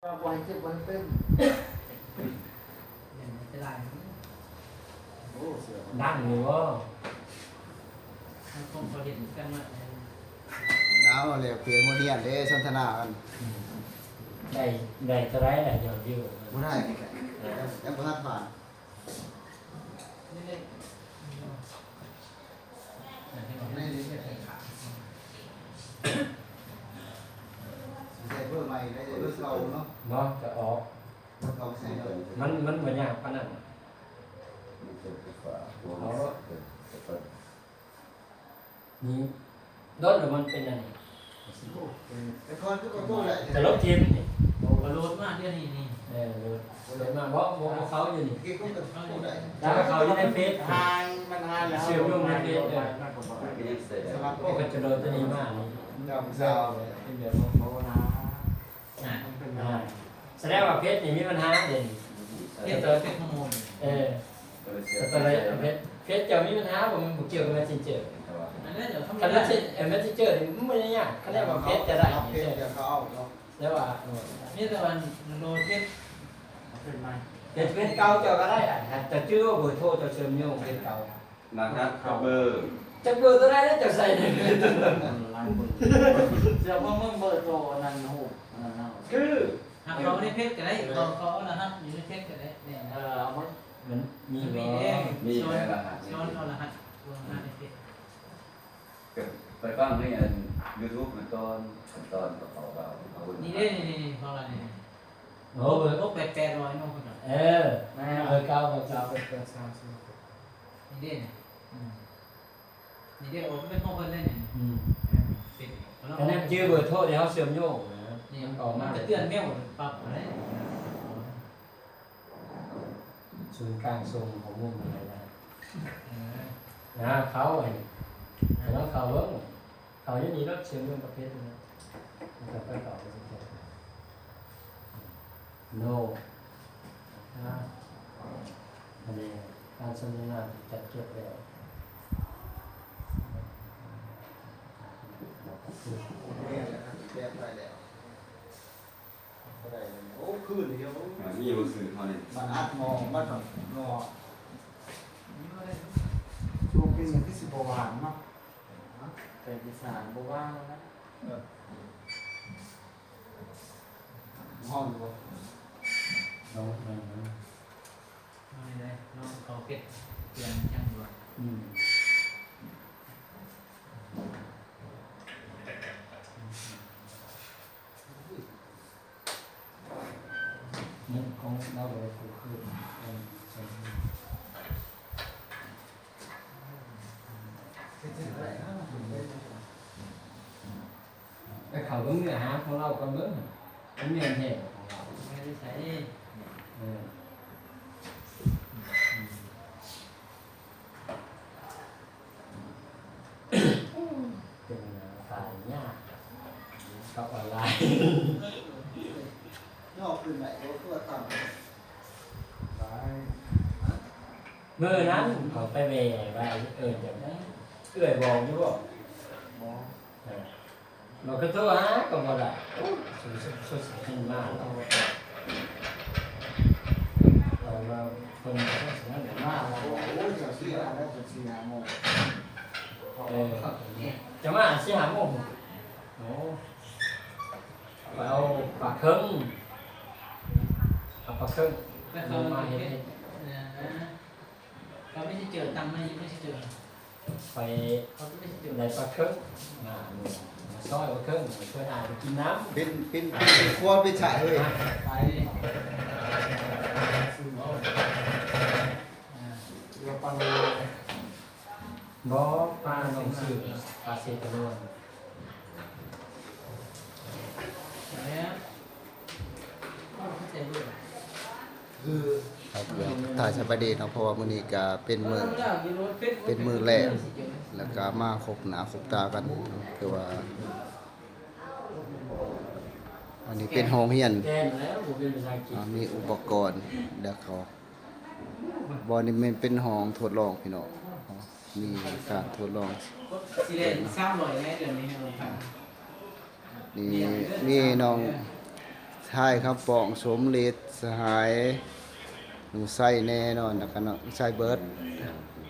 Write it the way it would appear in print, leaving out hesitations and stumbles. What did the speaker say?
วันที่วันเป็นจะได้ดังอยู่ว่าคงพอเห็นกันว่าเอาเลยเปลี่ยนโมเดียนเด้สนทนากันได้จะได้แหละยอดวิวบ่ได้ยังบ่ทันผ่านนี่เลยใส่เพิ่มใหม่ได้เพิ่มเก่าเนาะ เนาะจะออกเก่าใส่เลย มันเหมือนอย่างปานนั้นนี่รถหรือมันเป็นอะไร แต่ก่อนคือก็โตแหละ จะรถทีมนี่ กระโดดมากเดี๋ยวนี้นี่รถมาเพราะเขาอยู่นี่ กี่คนก็โตได้ แล้วเขาอยู่ในเฟซ ทางมันงานแล้ว เชื่อมโยงในเฟซเลย สมัคร พวกก็จะโดนตัวนี้มากนี่ ดำซาว เป็นแบบของเขานะแสดงว่าเฟซนี่มีปัญหาเด่น เที่ยวตัวเป็นขโมย แต่อะไรเฟซจะมีปัญหาผมเกี่ยวกับ Messenger อันนี้เดี๋ยวเขา คัน Messenger นี่มันไม่ได้ยากเขาเรียกว่าเฟซจะได้ เพจเดี๋ยวเขาเอาเนาะ แล้วว่า นี่แต่วันโดนเที่ยวเป็นไง เฟซเก่าเจ้าก็ได้แต่ชื่อว่าเบอร์โทรเจ้าเชื่อมโยงเฟซเก่า นะครับเบอร์ จะเบอร์ตัวได้แล้วจะใส่ในเฟซตัวนั้น เดี๋ยวพ่อมึงเบอร์โทรนั่นหูนั่นเอา คือ หากเขาในเพจก็ได้เขาแล้วนะอยู่ในเพจก็ได้เนี่ย มันมี มี บ่ เอง มี ช้อ แม่ น รหัส ช้อนเอารหัสวางหน้าในเพจ ไปฟังนี่ยูทูบเป็นตอนกับเขาเบาเอา นี่ได้นี่เพราะอะไรเนี่ย โอ้เบอร์ โอ้แปดร้อยน้องคนละ เบอร์เก่าเป็นนี่ได้เนี่ยนี่ได้โอ้เป็นห้องคนเล่นเนี่ยเป็น อันนั้นชื่อเบอร์โทรที่เขาเชื่อมโยงนะ นี่มันจะเตือนแม่หมดปรับอะไร ศูนย์กลางทรงของมุมอะไรนะเขาไอ้แล้วเขาเบิ้งเขาอย่างนี้รถเชื่อมโยงประเภทนี้มันจะไปต่อไปสิครับ no อันนี้การสนทนาจัดเก็บแล้ว เนี่ยแหละครับแก้ไปแล้วได้โอ้คืนเดียว มีบนสื่อเขาเนี่ย มันอัดงอมันงอ ช่วงปีนี้ที่10 หวานเนาะแต่ปีศาจบ่ว่างนะ ห้องอยู่ น้อง ไม่ได้น้องเขาเก็บเตือนช่างด่วน นี่ของเราเลยคือไอ้เขาเบิ้งเนื้อหาของเราก็เบิ้งมันเนื้อแท้ของเรา ไม่ได้ใช้ เป็นขายยากกับออนไลน์ นอกคืนไหนก็ตัวต่ำ ไป เมื่อนั้นเขาไปแหว่ไปจะได้เอื้อยบอกอยู่ว่า บ่ เราก็ตัวฮะก็บ่ได้สุดหินมากเราคนนั้น มาแล้วโอ้ยจะเสียแล้วจะเสียหมด จะมาสิหาโมงโอ้ไปเอาปากเครื่องเอาปากเครื่อง ก็เขามาเห็นเขาไม่ใช่เจอตังค์ไม่ใช่เจอ ไป เขาไม่ใช่เจอ ในปากเครื่องมาซอยปากเครื่องเพื่ออากินน้ำ เป็นควรไปฉายเลย ไป ซื้อเอาเรือปัง บ่ปลาหนองสือปลาเซตะลวน แล้วเข้าใจด้วย คือครับถ่ายสบายดีเนาะเพราะว่ามื้อนี้ก็เป็นมื้อแรกแล้วก็มาคบหน้าคบตากันคือว่าอันนี้เป็นห้องเรียน แกนแล้วผมเป็นภาษาอังกฤษ มีอุปกรณ์เดี๋ยวเขาบอลนี่มันเป็นห้องทดลองพี่น้องมีการทดลอง สิเล่นซ้ำหน่อยแม่เดี๋ยวนี้เราท นี่มีน้อง ใช่ครับปองสมฤทธิ์สหายหนูไส้แน่นอนแล้วกันเนาะไส้เบิร์ด เ